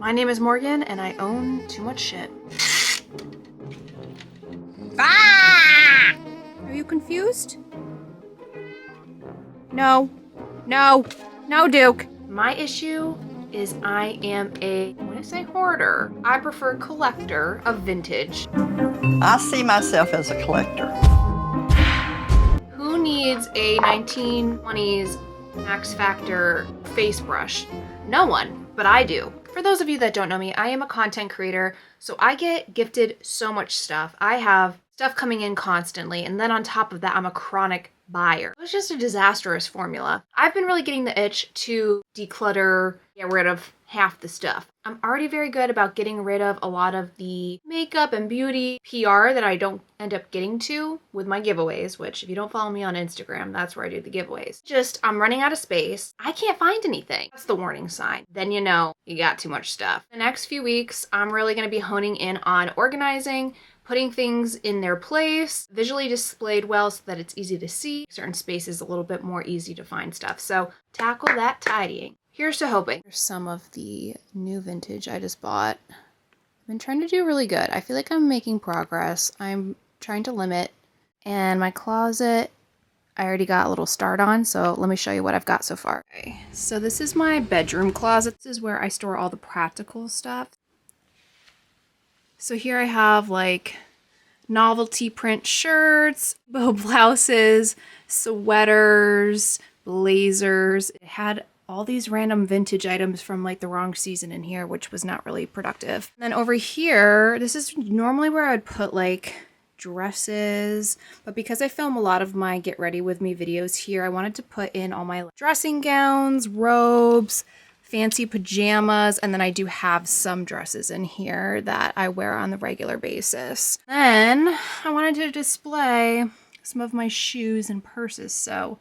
My name is Morgan and I own too much shit. Ah! Are you confused? No. No. No, Duke. My issue is I am when I say hoarder, I prefer collector of vintage. I see myself as a collector. Who needs a 1920s Max Factor face brush? No one, but I do. For those of you that don't know me, I am a content creator, so I get gifted so much stuff. I have stuff coming in constantly, and then on top of that, I'm a chronic buyer. It was just a disastrous formula. I've been really getting the itch to declutter, get rid of half the stuff. I'm already very good about getting rid of a lot of the makeup and beauty PR that I don't end up getting to with my giveaways, which if you don't follow me on Instagram, that's where I do the giveaways. Just, I'm running out of space. I can't find anything. That's the warning sign. Then you know you got too much stuff. The next few weeks, I'm really gonna be honing in on organizing, putting things in their place, visually displayed well so that it's easy to see. Certain spaces a little bit more easy to find stuff. So tackle that tidying. Here's to hoping. Here's some of the new vintage I just bought. I've been trying to do really good. I feel like I'm making progress. I'm trying to limit. And my closet, I already got a little start on, so let me show you what I've got so far. Okay, so this is my bedroom closet. This is where I store all the practical stuff. So here I have like novelty print shirts, bow blouses, sweaters, blazers. It had all these random vintage items from like the wrong season in here, which was not really productive. And then over here, this is normally where I would put like dresses, but because I film a lot of my get ready with me videos here, I wanted to put in all my dressing gowns, robes, fancy pajamas, and then I do have some dresses in here that I wear on the regular basis. Then I wanted to display some of my shoes and purses, so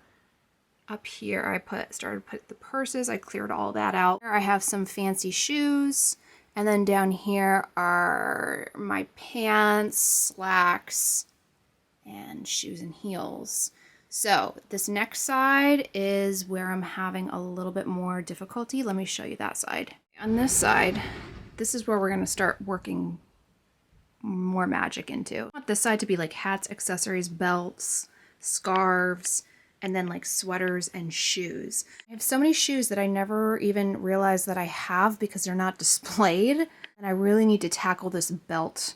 up here I started to put the purses. I cleared all that out. Here I have some fancy shoes, and then down here are my pants, slacks, and shoes and heels. So this next side is where I'm having a little bit more difficulty. Let me show you that side. On this side, this is where we're going to start working more magic into. I want this side to be like hats, accessories, belts, scarves, and then like sweaters and shoes. I have so many shoes that I never even realized that I have because they're not displayed. And I really need to tackle this belt.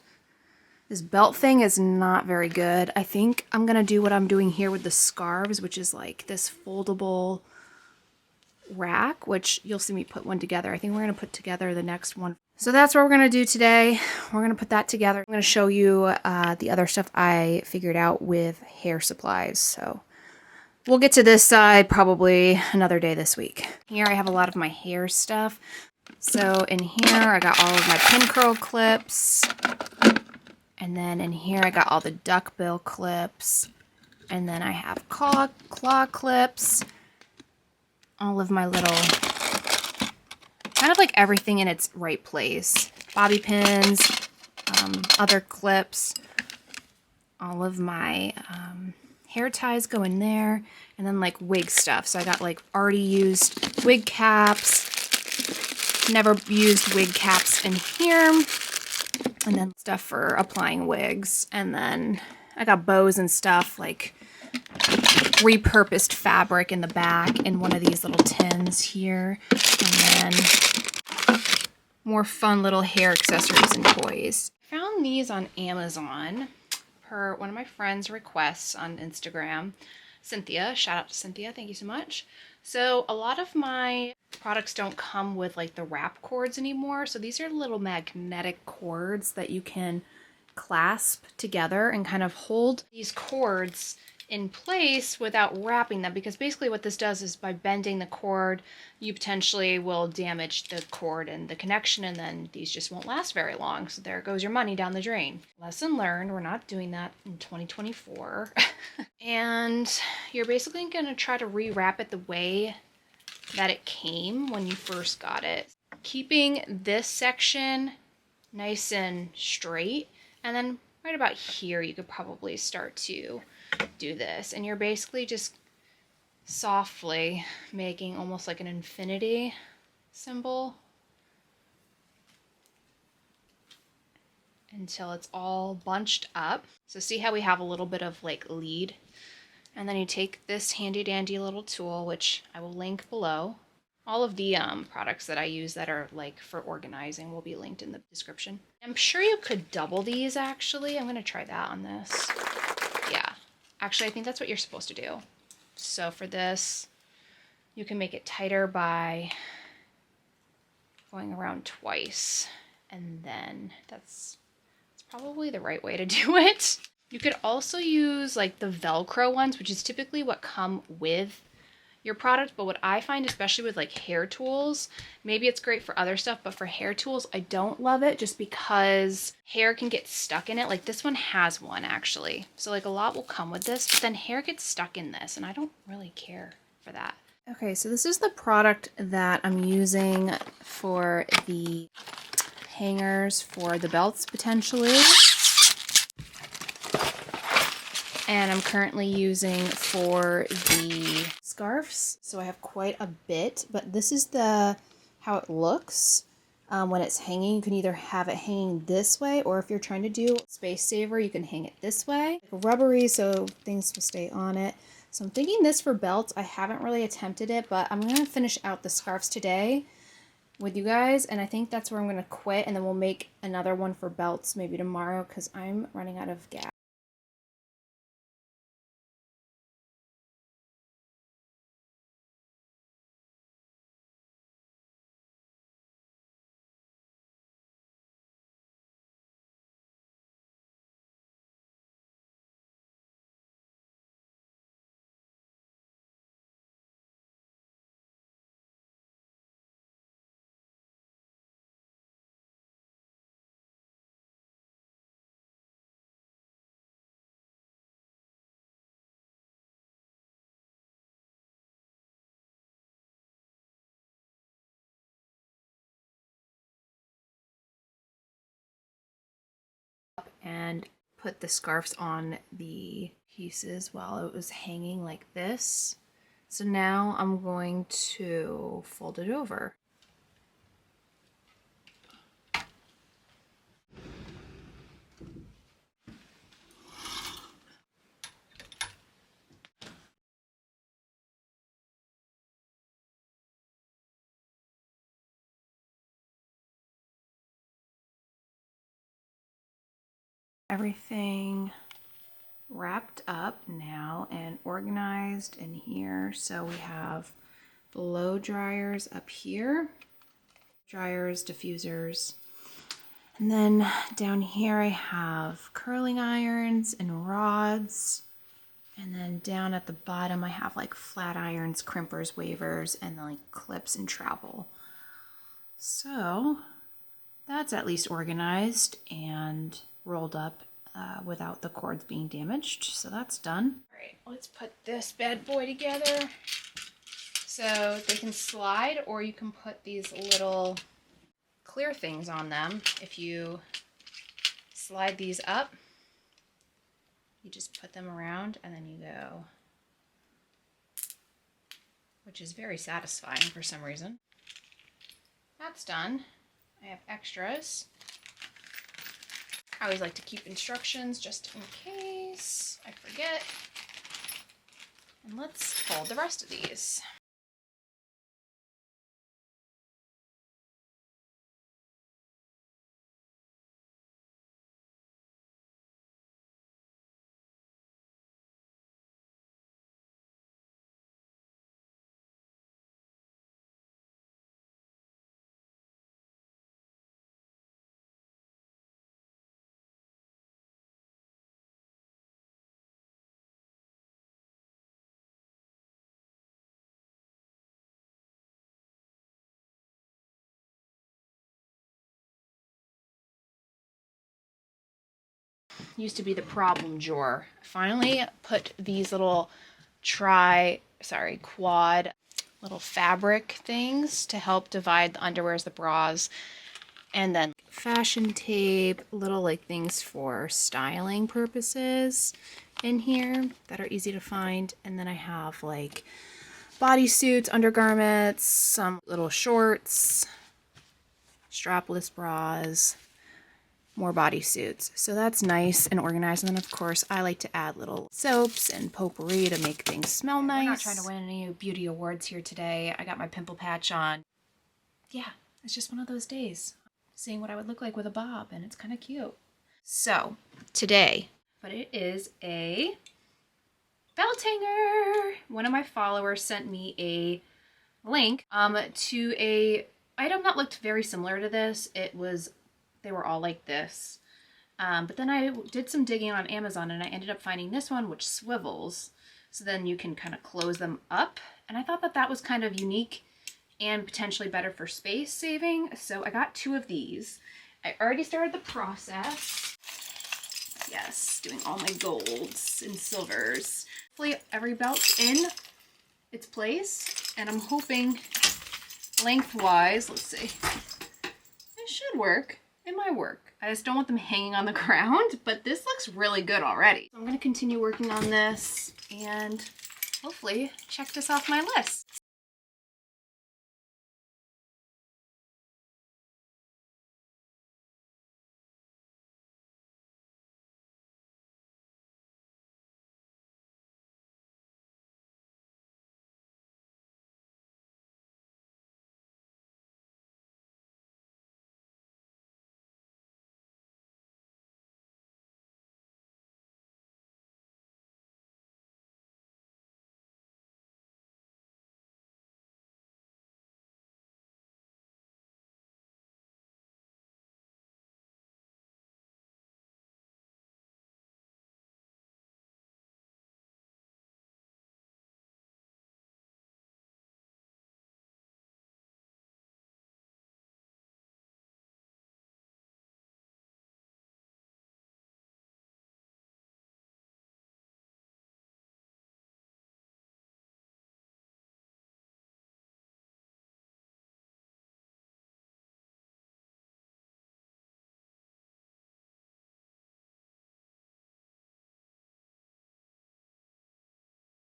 This belt thing is not very good. I think I'm gonna do what I'm doing here with the scarves, which is like this foldable rack, which you'll see me put one together. I think we're gonna put together the next one. So that's what we're gonna do today. We're gonna put that together. I'm gonna show you the other stuff I figured out with hair supplies. So we'll get to this side probably another day this week. Here I have a lot of my hair stuff. So in here I got all of my pin curl clips. And then in here I got all the duckbill clips. And then I have claw clips. All of my little, kind of like everything in its right place. Bobby pins, other clips. All of my hair ties go in there. And then like wig stuff. So I got like already used wig caps. Never used wig caps in here. And then stuff for applying wigs. And then I got bows and stuff, like repurposed fabric in the back in one of these little tins here. And then more fun little hair accessories and toys. I found these on Amazon per one of my friends' requests on Instagram. Cynthia, shout out to Cynthia, thank you so much. So a lot of my products don't come with like the wrap cords anymore. So these are little magnetic cords that you can clasp together and kind of hold these cords in place without wrapping them, because basically what this does is by bending the cord, you potentially will damage the cord and the connection, and then these just won't last very long. So there goes your money down the drain. Lesson learned, we're not doing that in 2024. And you're basically going to try to rewrap it the way that it came when you first got it. Keeping this section nice and straight, and then right about here you could probably start to do this, and you're basically just softly making almost like an infinity symbol until it's all bunched up. So see how we have a little bit of like lead? And then you take this handy dandy little tool, which I will link below. All of the products that I use that are like for organizing will be linked in the description. I'm sure you could double these actually. I'm gonna try that on this. Yeah, actually I think that's what you're supposed to do. So for this, you can make it tighter by going around twice. And then that's probably the right way to do it. You could also use like the Velcro ones, which is typically what come with your product, but what I find, especially with like hair tools, maybe it's great for other stuff, but for hair tools, I don't love it just because hair can get stuck in it. Like this one has one actually. So like a lot will come with this, but then hair gets stuck in this and I don't really care for that. Okay, so this is the product that I'm using for the hangers for the belts potentially. And I'm currently using for the scarves. So I have quite a bit, but this is how it looks when it's hanging. You can either have it hanging this way, or if you're trying to do space saver, you can hang it this way. Like rubbery, so things will stay on it. So I'm thinking this for belts. I haven't really attempted it, but I'm gonna finish out the scarves today with you guys, and I think that's where I'm gonna quit, and then we'll make another one for belts maybe tomorrow because I'm running out of gas. And put the scarves on the pieces while it was hanging like this. So now I'm going to fold it over. Everything wrapped up now and organized in here. So we have blow dryers up here, dryers, diffusers. And then down here I have curling irons and rods. And then down at the bottom I have like flat irons, crimpers, wavers, and like clips and travel. So that's at least organized and rolled up without the cords being damaged. So that's done. All right, let's put this bad boy together. So they can slide, or you can put these little clear things on them. If you slide these up, you just put them around and then you go, which is very satisfying for some reason. That's done. I have extras. I always like to keep instructions just in case I forget. And let's fold the rest of these. Used to be the problem drawer. I finally put these little quad little fabric things to help divide the underwears, the bras, and then fashion tape, little like things for styling purposes in here that are easy to find. And then I have like bodysuits, undergarments, some little shorts, strapless bras, more bodysuits. So that's nice and organized. And then of course I like to add little soaps and potpourri to make things smell nice. We're not trying to win any beauty awards here today. I got my pimple patch on. Yeah, it's just one of those days. Seeing what I would look like with a bob, and it's kind of cute. So today, but it is a belt hanger. One of my followers sent me a link to a item that looked very similar to this. They were all like this. But then I did some digging on Amazon and I ended up finding this one which swivels. So then you can kind of close them up. And I thought that that was kind of unique and potentially better for space saving. So I got 2 of these. I already started the process. Yes, doing all my golds and silvers. Hopefully every belt's in its place. And I'm hoping lengthwise, let's see, it should work. It might work. I just don't want them hanging on the ground, but this looks really good already. So I'm gonna continue working on this and hopefully check this off my list.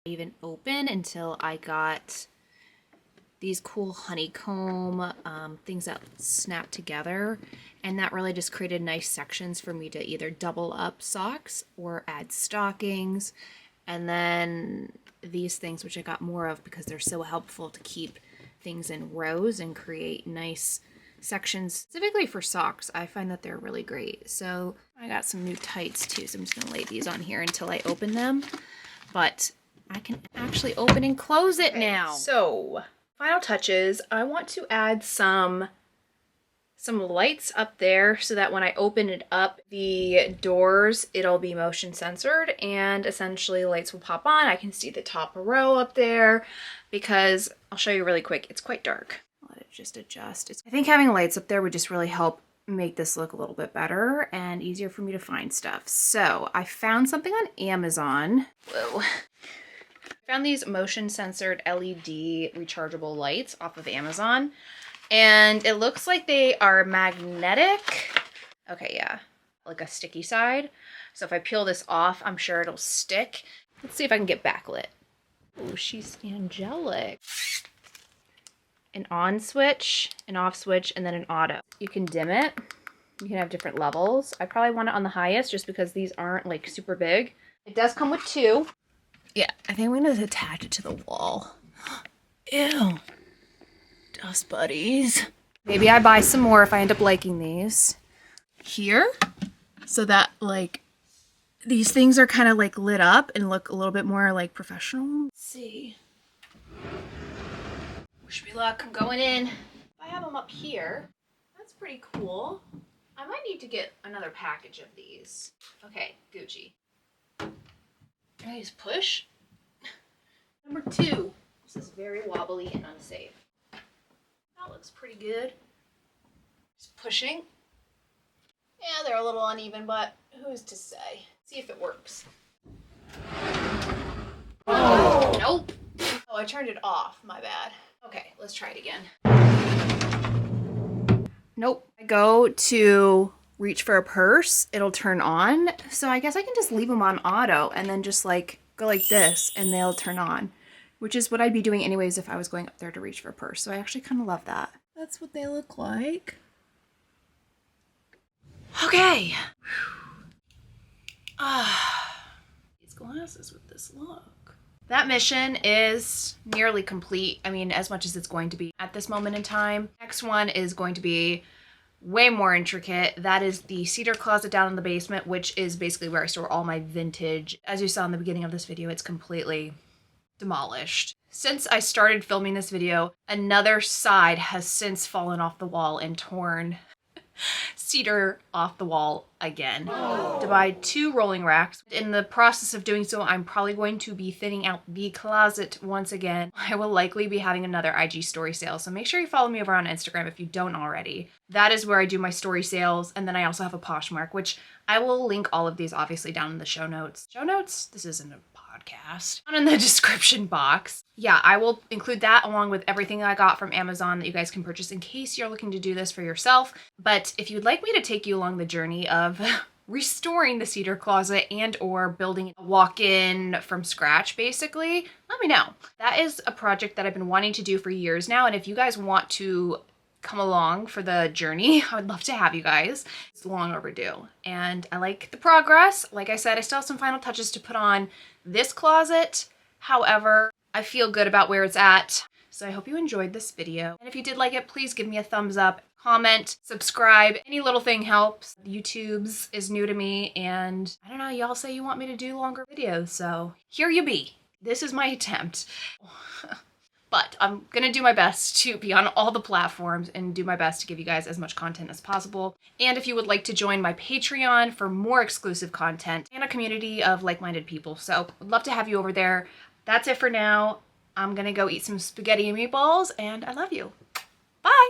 Even open until I got these cool honeycomb things that snap together, and that really just created nice sections for me to either double up socks or add stockings. And then these things, which I got more of because they're so helpful to keep things in rows and create nice sections specifically for socks. I find that they're really great. So I got some new tights too, so I'm just gonna lay these on here until I open them, but I can actually open and close it now. So final touches, I want to add some lights up there so that when I open it up, the doors, it'll be motion censored and essentially lights will pop on. I can see the top row up there because I'll show you really quick. It's quite dark. Let it just adjust. I think having lights up there would just really help make this look a little bit better and easier for me to find stuff. So I found something on Amazon. Whoa. I found these motion censored LED rechargeable lights off of Amazon, and it looks like they are magnetic. Okay, yeah, like a sticky side. So if I peel this off, I'm sure it'll stick. Let's see if I can get backlit. Oh, she's angelic. An on switch, an off switch, and then an auto. You can dim it. You can have different levels. I probably want it on the highest just because these aren't like super big. It does come with 2. Yeah, I think I'm going to attach it to the wall. Ew. Dust buddies. Maybe I buy some more if I end up liking these. Here, so that like these things are kind of like lit up and look a little bit more like professional. Let's see. Wish me luck, I'm going in. If I have them up here, that's pretty cool. I might need to get another package of these. Okay, Gucci. Can I just push? Number 2. This is very wobbly and unsafe. That looks pretty good. Just pushing. Yeah, they're a little uneven, but who's to say? See if it works. Oh, nope. Oh, I turned it off. My bad. Okay, let's try it again. Nope. I go to reach for a purse, it'll turn on. So I guess I can just leave them on auto and then just like go like this and they'll turn on, which is what I'd be doing anyways if I was going up there to reach for a purse. So I actually kind of love that. That's what they look like. Okay. These glasses with this look. That mission is nearly complete. I mean, as much as it's going to be at this moment in time. Next one is going to be way more intricate. That is the cedar closet down in the basement, which is basically where I store all my vintage. As you saw in the beginning of this video, it's completely demolished. Since I started filming this video, another side has since fallen off the wall and torn cedar off the wall again. To buy 2 rolling racks. In the process of doing so, I'm probably going to be thinning out the closet once again. I will likely be having another IG story sale, so make sure you follow me over on Instagram if you don't already. That is where I do my story sales, and then I also have a Poshmark, which I will link all of these obviously down in the show notes. Show notes? This isn't a podcast. Down in the description box. Yeah, I will include that along with everything I got from Amazon that you guys can purchase in case you're looking to do this for yourself. But if you'd like me to take you along the journey of restoring the cedar closet and or building a walk-in from scratch, basically, let me know. That is a project that I've been wanting to do for years now, and if you guys want to come along for the journey, I would love to have you guys. It's long overdue, and I like the progress. Like I said, I still have some final touches to put on this closet. However, I feel good about where it's at. So I hope you enjoyed this video. And if you did like it, please give me a thumbs up, comment, subscribe. Any little thing helps. YouTube's is new to me, and I don't know, y'all say you want me to do longer videos, so here you be. This is my attempt. But I'm gonna do my best to be on all the platforms and do my best to give you guys as much content as possible. And if you would like to join my Patreon for more exclusive content and a community of like-minded people, so I'd love to have you over there. That's it for now. I'm gonna go eat some spaghetti and meatballs, and I love you.